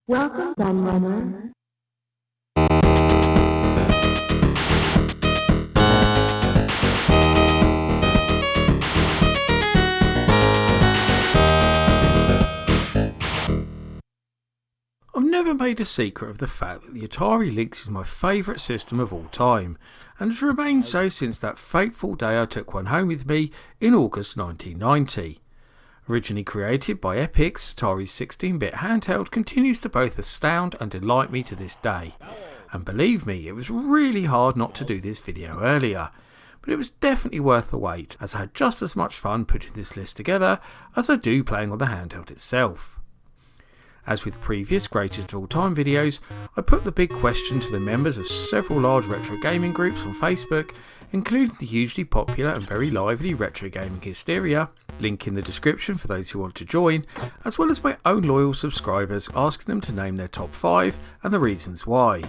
Welcome, Gunrunner. I've never made a secret of the fact that the Atari Lynx is my favourite system of all time, and has remained so since that fateful day I took one home with me in August 1990. Originally created by Epix, Atari's 16-bit handheld continues to both astound and delight me to this day. And believe me, it was really hard not to do this video earlier, but it was definitely worth the wait, as I had just as much fun putting this list together as I do playing on the handheld itself. As with previous greatest of all time videos, I put the big question to the members of several large retro gaming groups on Facebook, including the hugely popular and very lively Retro Gaming Hysteria, link in the description for those who want to join, as well as my own loyal subscribers, asking them to name their top 5 and the reasons why.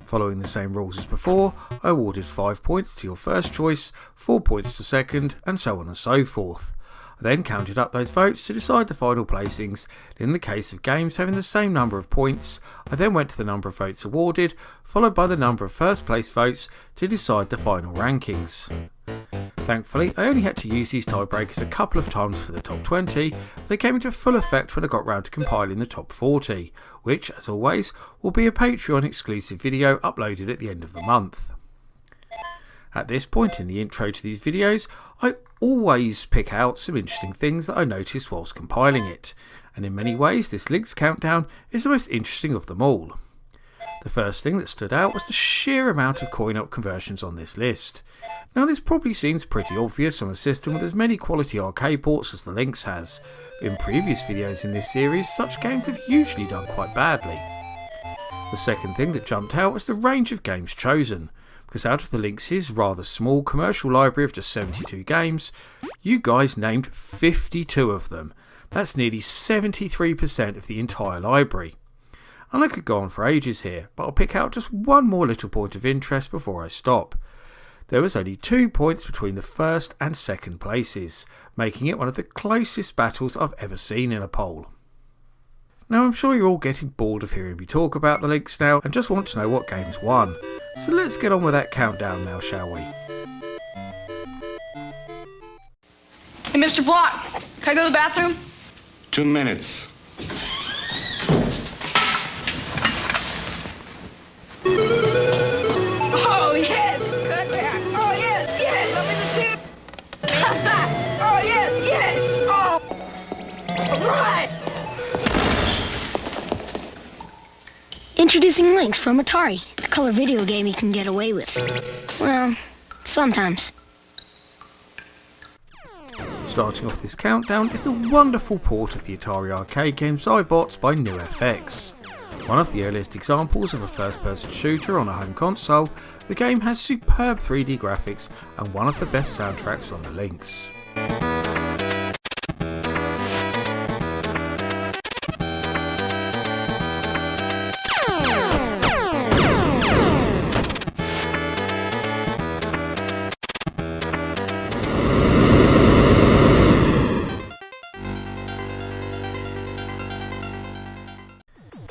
Following the same rules as before, I awarded 5 points to your first choice, 4 points to second, and so on and so forth. I then counted up those votes to decide the final placings. In the case of games having the same number of points, I then went to the number of votes awarded, followed by the number of first place votes to decide the final rankings. Thankfully, I only had to use these tiebreakers a couple of times for the top 20, but they came into full effect when I got round to compiling the top 40, which, as always, will be a Patreon exclusive video uploaded at the end of the month. At this point in the intro to these videos, I always pick out some interesting things that I noticed whilst compiling it, and in many ways this Lynx countdown is the most interesting of them all. The first thing that stood out was the sheer amount of coin-op conversions on this list. Now this probably seems pretty obvious on a system with as many quality arcade ports as the Lynx has. In previous videos in this series, such games have usually done quite badly. The second thing that jumped out was the range of games chosen, because out of the Lynx's rather small commercial library of just 72 games, you guys named 52 of them. That's nearly 73% of the entire library. And I could go on for ages here, but I'll pick out just one more little point of interest before I stop. There was only 2 points between the first and second places, making it one of the closest battles I've ever seen in a poll. Now I'm sure you're all getting bored of hearing me talk about the Lynx now and just want to know what games won. So let's get on with that countdown now, shall we? Hey, Mr. Block, can I go to the bathroom? 2 minutes. Oh, yes! Good man. Oh, yes, yes! I'm in the tube! Oh, yes, yes! Oh! Right! Introducing Lynx from Atari, the color video game you can get away with. Well, sometimes. Starting off this countdown is the wonderful port of the Atari arcade game Zybots by NewFX. One of the earliest examples of a first-person shooter on a home console, the game has superb 3D graphics and one of the best soundtracks on the Lynx.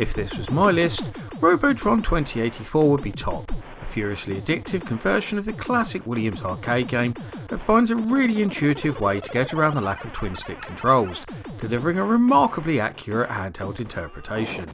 If this was my list, Robotron 2084 would be top, a furiously addictive conversion of the classic Williams arcade game that finds a really intuitive way to get around the lack of twin-stick controls, delivering a remarkably accurate handheld interpretation.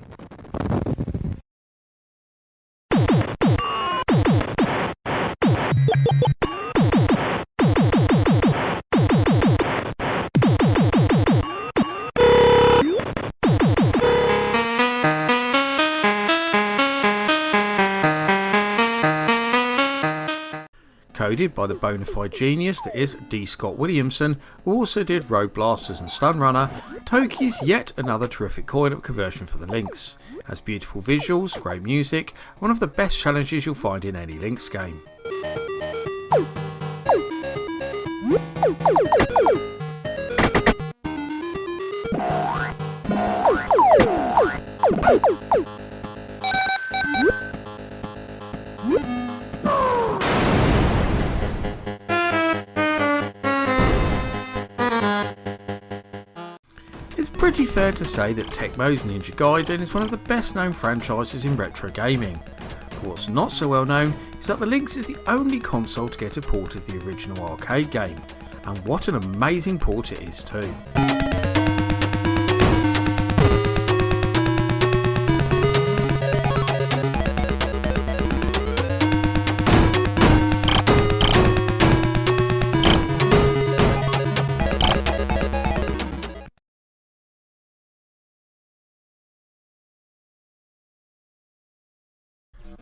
Coded by the bona fide genius that is D. Scott Williamson, who also did Road Blasters and Stun Runner, Toki is yet another terrific coin-op conversion for the Lynx. Has beautiful visuals, great music, one of the best challenges you'll find in any Lynx game. It's pretty fair to say that Tecmo's Ninja Gaiden is one of the best known franchises in retro gaming. But what's not so well known is that the Lynx is the only console to get a port of the original arcade game. And what an amazing port it is too.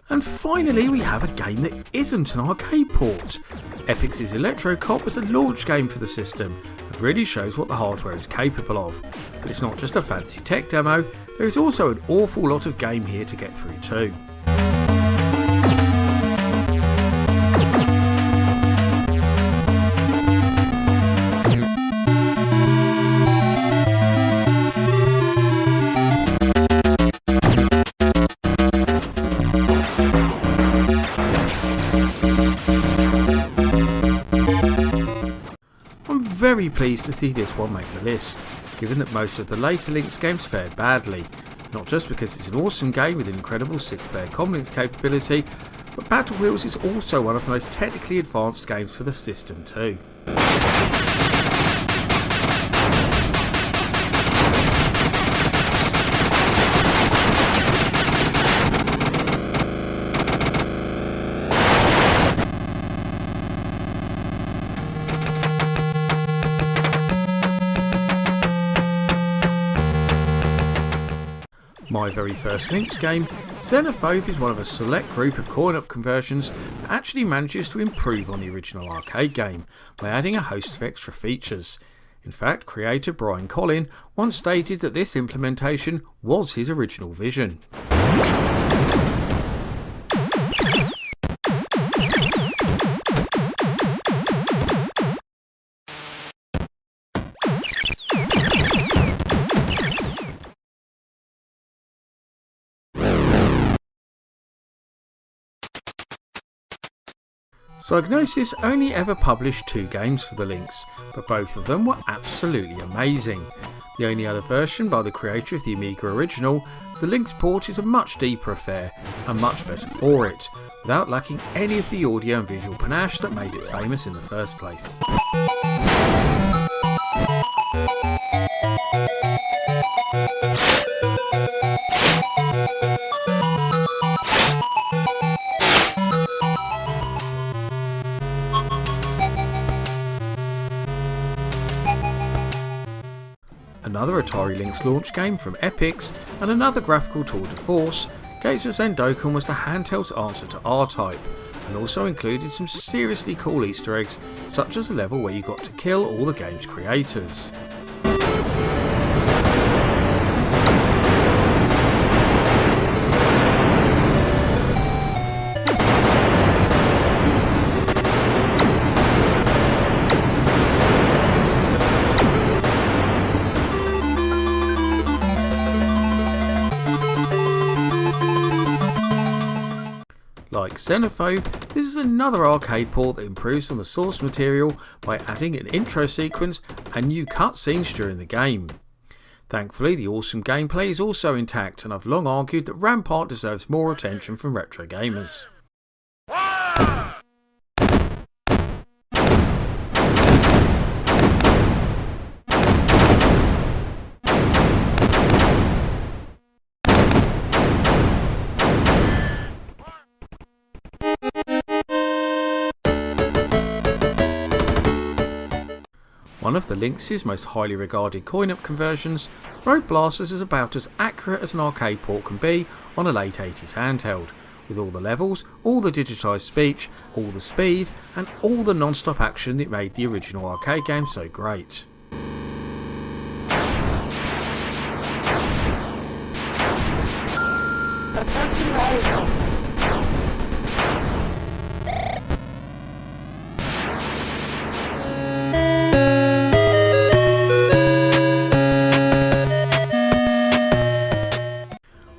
And finally we have a game that isn't an arcade port. Epyx's Electro Cop was a launch game for the system and really shows what the hardware is capable of. But it's not just a fancy tech demo, there is also an awful lot of game here to get through too. I'm very pleased to see this one make the list, given that most of the later Lynx games fared badly, not just because it's an awesome game with incredible 6-player comlinks capability, but Battle Wheels is also one of the most technically advanced games for the system too. My very first Lynx game, Xenophobe, is one of a select group of coin-op conversions that actually manages to improve on the original arcade game by adding a host of extra features. In fact, creator Brian Collin once stated that this implementation was his original vision. Psygnosis only ever published 2 games for the Lynx, but both of them were absolutely amazing. The only other version by the creator of the Amiga original, the Lynx port is a much deeper affair and much better for it, without lacking any of the audio and visual panache that made it famous in the first place. Another Atari Lynx launch game from Epyx, and another graphical tour de force, Gates of Zendoken was the handheld's answer to R-Type, and also included some seriously cool Easter eggs, such as a level where you got to kill all the game's creators. Like Xenophobe, this is another arcade port that improves on the source material by adding an intro sequence and new cutscenes during the game. Thankfully, the awesome gameplay is also intact, and I've long argued that Rampart deserves more attention from retro gamers. One of the Lynx's most highly regarded coin-op conversions, Road Blasters is about as accurate as an arcade port can be on a late 80s handheld, with all the levels, all the digitised speech, all the speed, and all the non-stop action that made the original arcade game so great.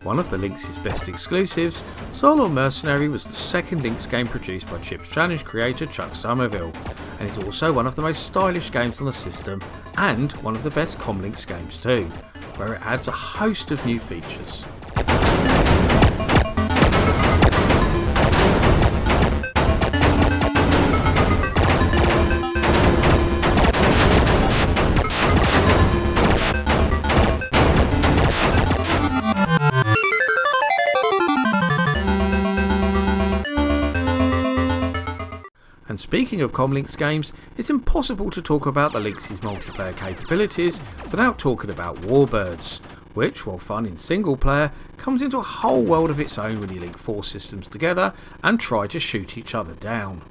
One of the Lynx's best exclusives, Solo Mercenary was the second Lynx game produced by Chips Challenge creator Chuck Somerville, and is also one of the most stylish games on the system and one of the best Comlinks games too, where it adds a host of new features. And speaking of Comlinks games, it's impossible to talk about the Lynx's multiplayer capabilities without talking about Warbirds, which, while fun in single player, comes into a whole world of its own when you link 4 systems together and try to shoot each other down.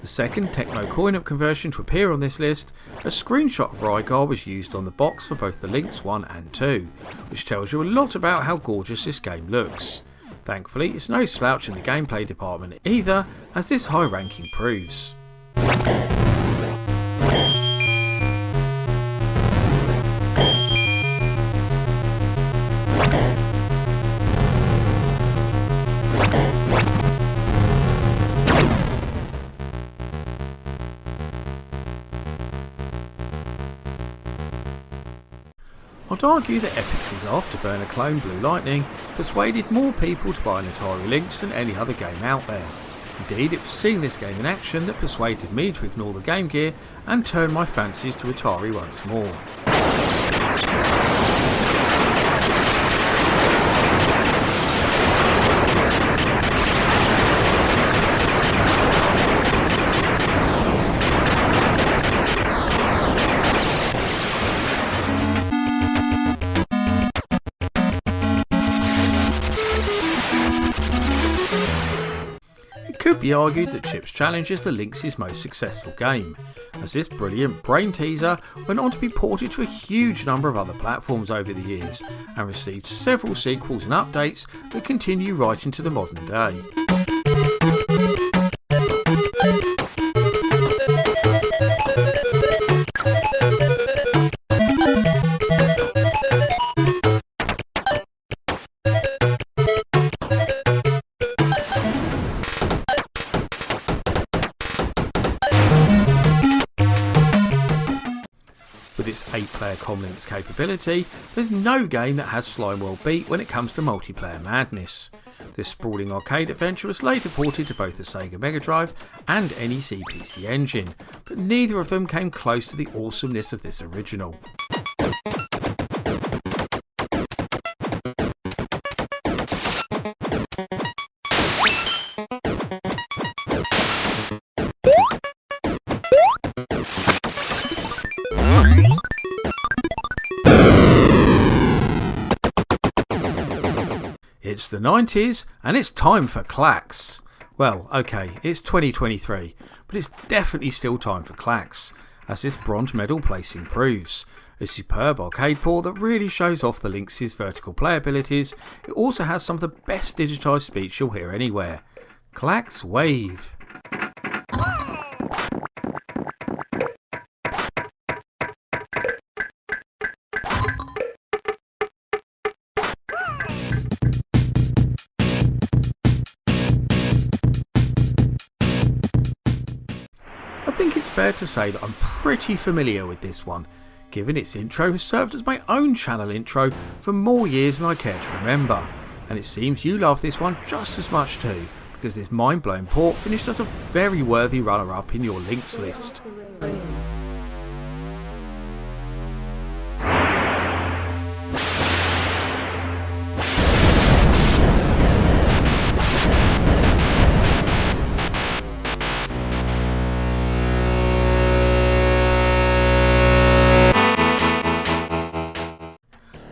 The second Techno coin-op conversion to appear on this list, a screenshot of Rygar was used on the box for both the Lynx 1 and 2, which tells you a lot about how gorgeous this game looks. Thankfully, it's no slouch in the gameplay department either, as this high ranking proves. I'd argue that Epix's Afterburner clone Blue Lightning persuaded more people to buy an Atari Lynx than any other game out there. Indeed, it was seeing this game in action that persuaded me to ignore the Game Gear and turn my fancies to Atari once more. It could be argued that Chips Challenge is the Lynx's most successful game, as this brilliant brain teaser went on to be ported to a huge number of other platforms over the years, and received several sequels and updates that continue right into the modern day. With its 8-player Comlinks capability, there's no game that has Slime World beat when it comes to multiplayer madness. This sprawling arcade adventure was later ported to both the Sega Mega Drive and NEC PC Engine, but neither of them came close to the awesomeness of this original. It's the 90s and it's time for clacks. Well, okay, it's 2023, but it's definitely still time for clacks, as this bronze medal placing proves. A superb arcade port that really shows off the Lynx's vertical play abilities. It also has some of the best digitised speech you'll hear anywhere. Clacks wave. I think it's fair to say that I'm pretty familiar with this one, given its intro has served as my own channel intro for more years than I care to remember, and it seems you love this one just as much too, because this mind-blowing port finished as a very worthy runner-up in your Lynx list.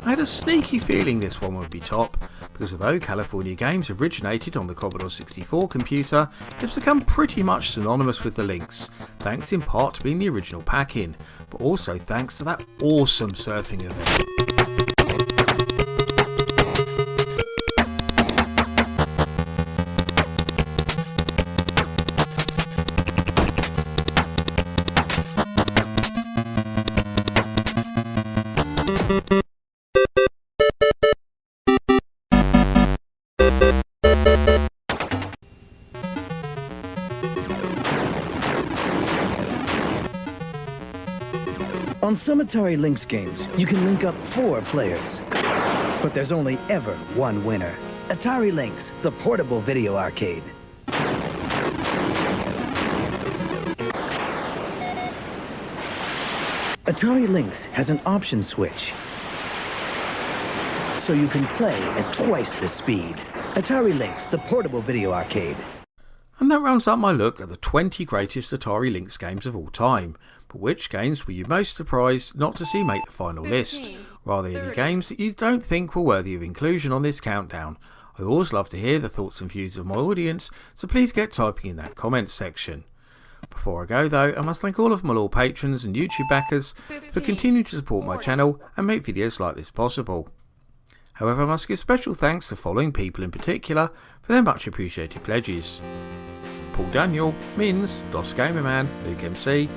I had a sneaky feeling this one would be top, because although California Games originated on the Commodore 64 computer, it's become pretty much synonymous with the Lynx, thanks in part to being the original pack-in, but also thanks to that awesome surfing event. On some Atari Lynx games, you can link up 4 players. But there's only ever one winner. Atari Lynx, the portable video arcade. Atari Lynx has an option switch, so you can play at twice the speed. Atari Lynx, the portable video arcade. And that rounds up my look at the 20 greatest Atari Lynx games of all time. But which games were you most surprised not to see make the final list? Or are there any games that you don't think were worthy of inclusion on this countdown? I always love to hear the thoughts and views of my audience, so please get typing in that comments section. Before I go though, I must thank all of my loyal patrons and YouTube backers for continuing to support my channel and make videos like this possible. However, I must give special thanks to the following people in particular for their much appreciated pledges: Paul Daniel, Mins, Dos Gamerman, Luke MC,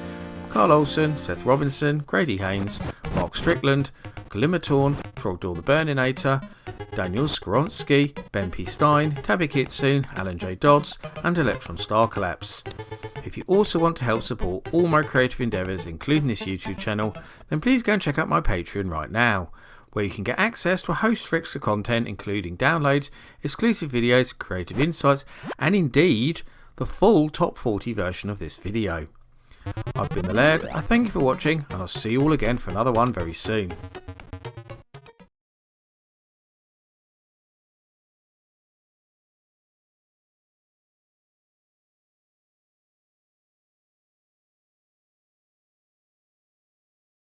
Carl Olsen, Seth Robinson, Grady Haynes, Mark Strickland, Glimmertorn, Trogdor the Burninator, Daniel Skoronsky, Ben P. Stein, Tabby Kitsune, Alan J. Dodds, and Electron Star Collapse. If you also want to help support all my creative endeavours, including this YouTube channel, then please go and check out my Patreon right now, where you can get access to a host of extra content including downloads, exclusive videos, creative insights, and indeed the full top 40 version of this video. I've been the Laird, I thank you for watching, and I'll see you all again for another one very soon.